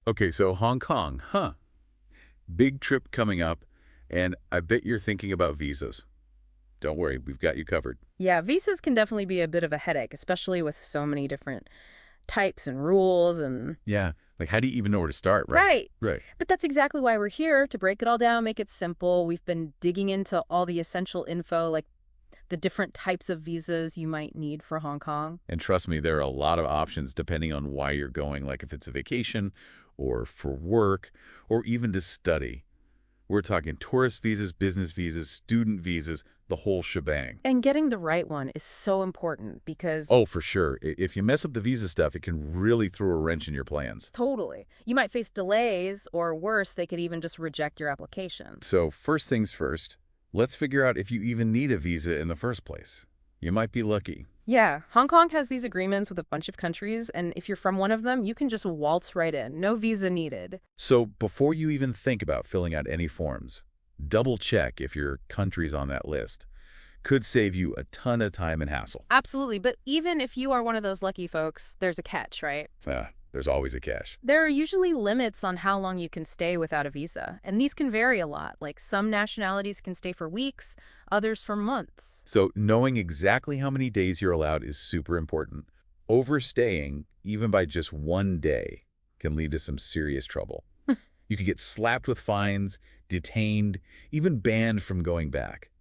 Okay, so Hong Kong, huh? Big trip coming up, and I bet you're thinking about visas. Don't worry, we've got you covered. Yeah, visas can definitely be a bit of a headache, especially with so many different types and rules and Yeah, like how do you even know where to start, right? right. Right. But that's exactly why we're here to break it all down, make it simple. We've been digging into all the essential info, like the different types of visas you might need for Hong Kong. And trust me, there are a lot of options depending on why you're going, like if it's a vacation or for work or even to study. We're talking tourist visas, business visas, student visas, the whole shebang. And getting the right one is so important because Oh, for sure. If you mess up the visa stuff, it can really throw a wrench in your plans. totally, you might face delays or worse, they could even just reject your application. So first things first, let's figure out if you even need a visa in the first place. You might be lucky. Yeah, Hong Kong has these agreements with a bunch of countries, and if you're from one of them, you can just waltz right in. No visa needed. So before you even think about filling out any forms, double check if your country's on that list. Could save you a ton of time and hassle. Absolutely, but even if you are one of those lucky folks, there's a catch, right? There's always a catch. There are usually limits on how long you can stay without a visa, and these can vary a lot. Like some nationalities can stay for weeks, others for months. So knowing exactly how many days you're allowed is super important. Overstaying, even by just one day, can lead to some serious trouble. You could get slapped with fines, detained, even banned from going back.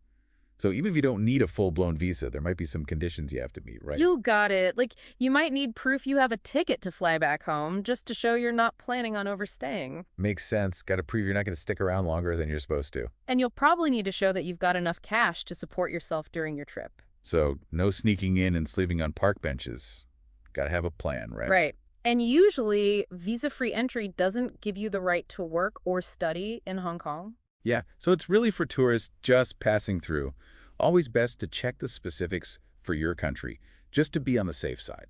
So even if you don't need a full-blown visa, there might be some conditions you have to meet, right? You got it. Like, you might need proof you have a ticket to fly back home just to show you're not planning on overstaying. Makes sense. Got to prove you're not going to stick around longer than you're supposed to. And you'll probably need to show that you've got enough cash to support yourself during your trip. So no sneaking in and sleeping on park benches. Got to have a plan, right? Right. And usually, visa-free entry doesn't give you the right to work or study in Hong Kong. Yeah, so it's really for tourists just passing through. Always best to check the specifics for your country, just to be on the safe side.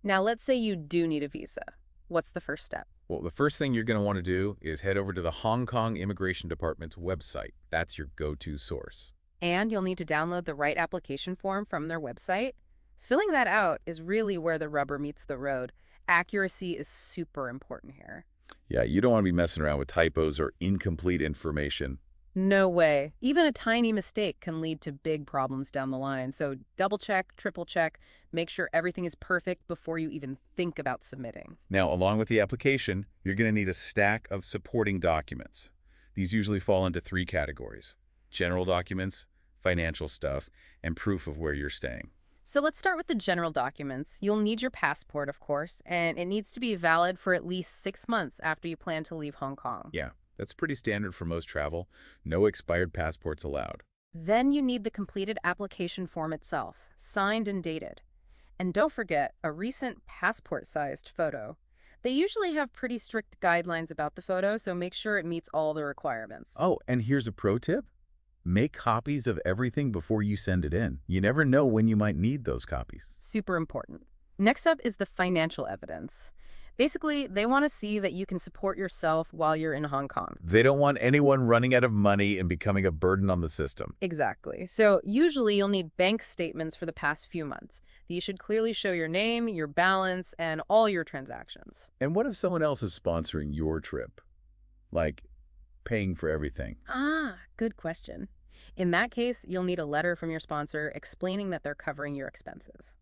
Now, let's say you do need a visa. What's the first step? Well, the first thing you're going to want to do is head over to the Hong Kong Immigration Department's website. That's your go-to source. And you'll need to download the right application form from their website. Filling that out is really where the rubber meets the road. Accuracy is super important here. Yeah, you don't want to be messing around with typos or incomplete information. No way. Even a tiny mistake can lead to big problems down the line. So double check, triple check, make sure everything is perfect before you even think about submitting. Now, along with the application, you're going to need a stack of supporting documents. These usually fall into three categories: general documents, financial stuff, and proof of where you're staying. So let's start with the general documents. You'll need your passport, of course, and it needs to be valid for at least 6 months after you plan to leave Hong Kong. Yeah, that's pretty standard for most travel. No expired passports allowed. Then you need the completed application form itself, signed and dated. And don't forget a recent passport-sized photo. They usually have pretty strict guidelines about the photo, so make sure it meets all the requirements. Oh, and here's a pro tip. Make copies of everything before you send it in. You never know when you might need those copies. Super important. Next up is the financial evidence. Basically, they want to see that you can support yourself while you're in Hong Kong. They don't want anyone running out of money and becoming a burden on the system. Exactly. So usually you'll need bank statements for the past few months. These should clearly show your name, your balance, and all your transactions. And what if someone else is sponsoring your trip? Like paying for everything? Ah, good question. In that case, you'll need a letter from your sponsor explaining that they're covering your expenses.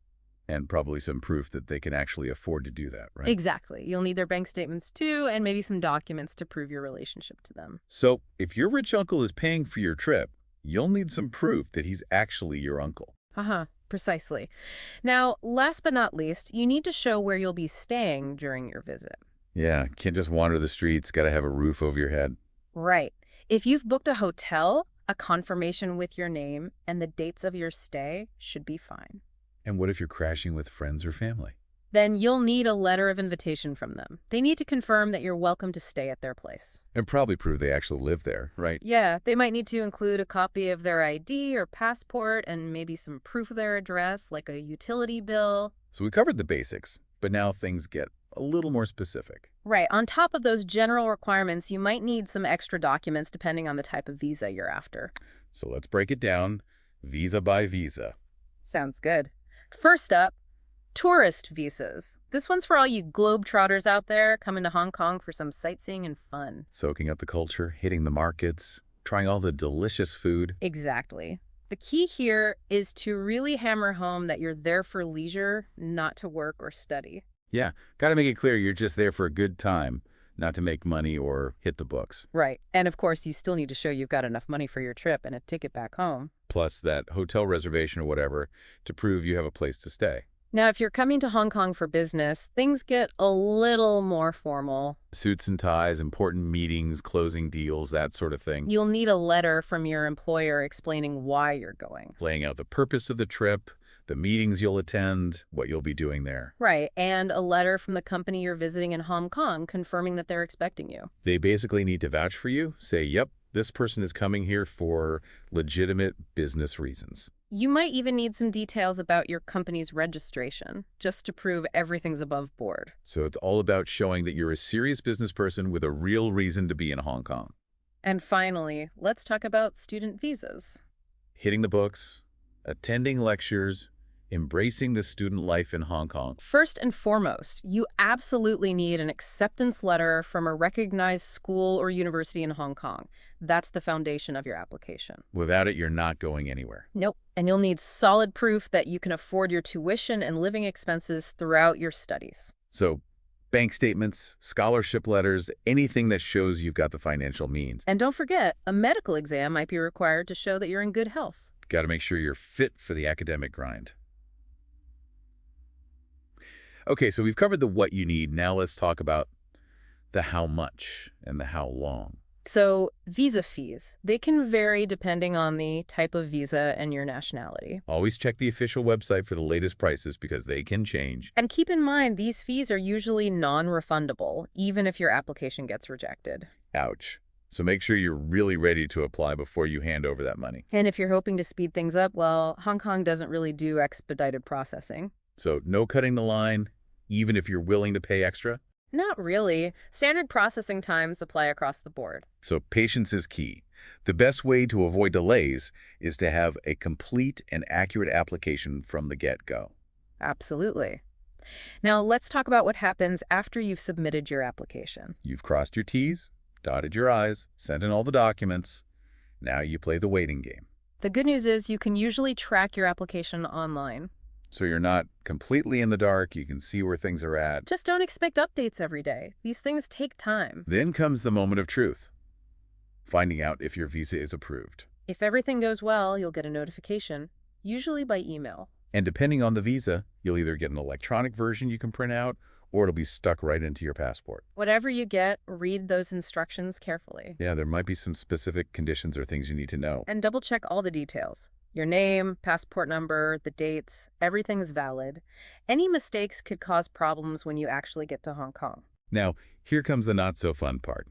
And probably some proof that they can actually afford to do that, right? Exactly. You'll need their bank statements too, and maybe some documents to prove your relationship to them. So if your rich uncle is paying for your trip, you'll need some proof that he's actually your uncle. Uh-huh, precisely. Now, last but not least, you need to show where you'll be staying during your visit. Yeah, can't just wander the streets, gotta have a roof over your head. Right. If you've booked a hotel, a confirmation with your name and the dates of your stay should be fine. And what if you're crashing with friends or family? Then you'll need a letter of invitation from them. They need to confirm that you're welcome to stay at their place. And probably prove they actually live there, right? Yeah, they might need to include a copy of their ID or passport and maybe some proof of their address, like a utility bill. So we covered the basics, but now things get a little more specific. Right, on top of those general requirements, you might need some extra documents depending on the type of visa you're after. So let's break it down, visa by visa. Sounds good. First up, Tourist visas. This one's for all you globetrotters out there coming to Hong Kong for some sightseeing and fun. Soaking up the culture, hitting the markets, trying all the delicious food. Exactly. The key here is to really hammer home that you're there for leisure, not to work or study. Yeah, gotta make it clear you're just there for a good time, not to make money or hit the books. Right. And of course, you still need to show you've got enough money for your trip and a ticket back home. Plus that hotel reservation or whatever to prove you have a place to stay. Now, if you're coming to Hong Kong for business, things get a little more formal. Suits and ties, important meetings, closing deals, that sort of thing. You'll need a letter from your employer explaining why you're going. Laying out the purpose of the trip, the meetings you'll attend, what you'll be doing there. Right, and a letter from the company you're visiting in Hong Kong confirming that they're expecting you. They basically need to vouch for you, say, yep, this person is coming here for legitimate business reasons. You might even need some details about your company's registration, just to prove everything's above board. So it's all about showing that you're a serious business person with a real reason to be in Hong Kong. And finally, let's talk about student visas. Hitting the books, attending lectures, embracing the student life in Hong Kong. First and foremost, you absolutely need an acceptance letter from a recognized school or university in Hong Kong. That's the foundation of your application. Without it, you're not going anywhere. Nope. And you'll need solid proof that you can afford your tuition and living expenses throughout your studies. So bank statements, scholarship letters, anything that shows you've got the financial means. And don't forget, a medical exam might be required to show that you're in good health. Got to make sure you're fit for the academic grind. Okay, so we've covered the what you need. Now let's talk about the how much and the how long. So, visa fees. They can vary depending on the type of visa and your nationality. Always check the official website for the latest prices because they can change. And keep in mind, these fees are usually non-refundable, even if your application gets rejected. Ouch. So make sure you're really ready to apply before you hand over that money. And if you're hoping to speed things up, well, Hong Kong doesn't really do expedited processing. So no cutting the line, even if you're willing to pay extra. Not really. Standard processing times apply across the board. So patience is key. The best way to avoid delays is to have a complete and accurate application from the get-go. Absolutely. Now, let's talk about what happens after you've submitted your application. You've crossed your T's, dotted your I's, sent in all the documents. Now you play the waiting game. The good news is you can usually track your application online. So you're not completely in the dark. You can see where things are at. Just don't expect updates every day. These things take time. Then comes the moment of truth, finding out if your visa is approved. If everything goes well, you'll get a notification, usually by email. And depending on the visa, you'll either get an electronic version you can print out, or it'll be stuck right into your passport. Whatever you get, read those instructions carefully. Yeah, there might be some specific conditions or things you need to know. And double-check all the details. Your name, passport number, the dates, everything's valid. Any mistakes could cause problems when you actually get to Hong Kong. Now, here comes the not-so-fun part.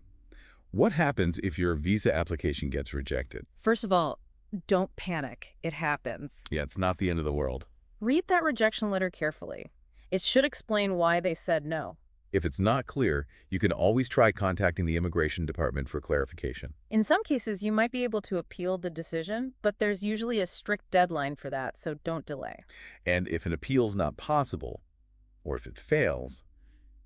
What happens if your visa application gets rejected? First of all, don't panic. It happens. Yeah, it's not the end of the world. Read that rejection letter carefully. It should explain why they said no. If it's not clear, you can always try contacting the immigration department for clarification. In some cases, you might be able to appeal the decision, but there's usually a strict deadline for that, so don't delay. And if an appeal's not possible, or if it fails,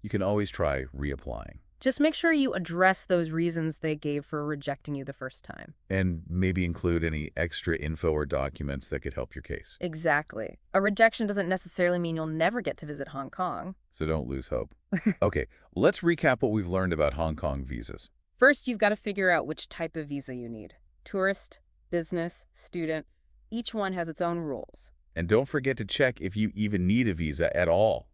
you can always try reapplying. Just make sure you address those reasons they gave for rejecting you the first time. And maybe include any extra info or documents that could help your case. Exactly. A rejection doesn't necessarily mean you'll never get to visit Hong Kong. So don't lose hope. Okay, let's recap what we've learned about Hong Kong visas. First, you've got to figure out which type of visa you need. Tourist, business, student. Each one has its own rules. And don't forget to check if you even need a visa at all.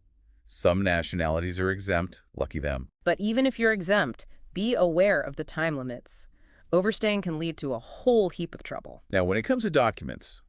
Some nationalities are exempt, lucky them. But even if you're exempt, be aware of the time limits. Overstaying can lead to a whole heap of trouble. Now, when it comes to documents,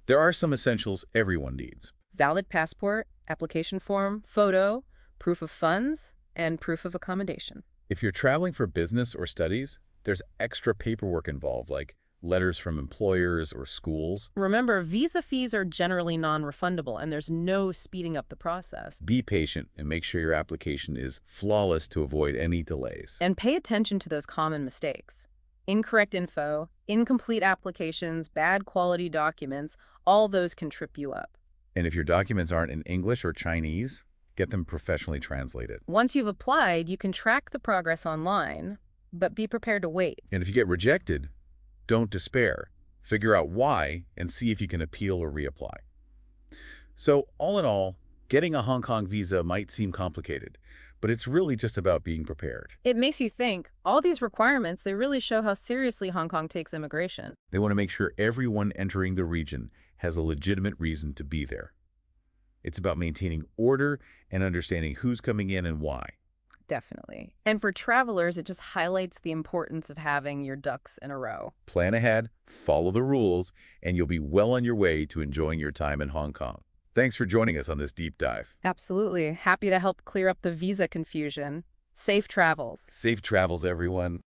there are some essentials everyone needs. Valid passport, application form, photo, proof of funds, and proof of accommodation. If you're traveling for business or studies, there's extra paperwork involved, like letters from employers or schools. Remember, visa fees are generally non-refundable, and there's no speeding up the process. Be patient and make sure your application is flawless to avoid any delays. And pay attention to those common mistakes. Incorrect info, incomplete applications, bad quality documents, all those can trip you up. And if your documents aren't in English or Chinese, get them professionally translated. Once you've applied, you can track the progress online, but be prepared to wait. And if you get rejected, don't despair. Figure out why and see if you can appeal or reapply. So, all in all, getting a Hong Kong visa might seem complicated, but it's really just about being prepared. It makes you think, all these requirements, they really show how seriously Hong Kong takes immigration. They want to make sure everyone entering the region has a legitimate reason to be there. It's about maintaining order and understanding who's coming in and why. Definitely. And for travelers, it just highlights the importance of having your ducks in a row. Plan ahead, follow the rules, and you'll be well on your way to enjoying your time in Hong Kong. Thanks for joining us on this deep dive. Absolutely. Happy to help clear up the visa confusion. Safe travels. Safe travels, everyone.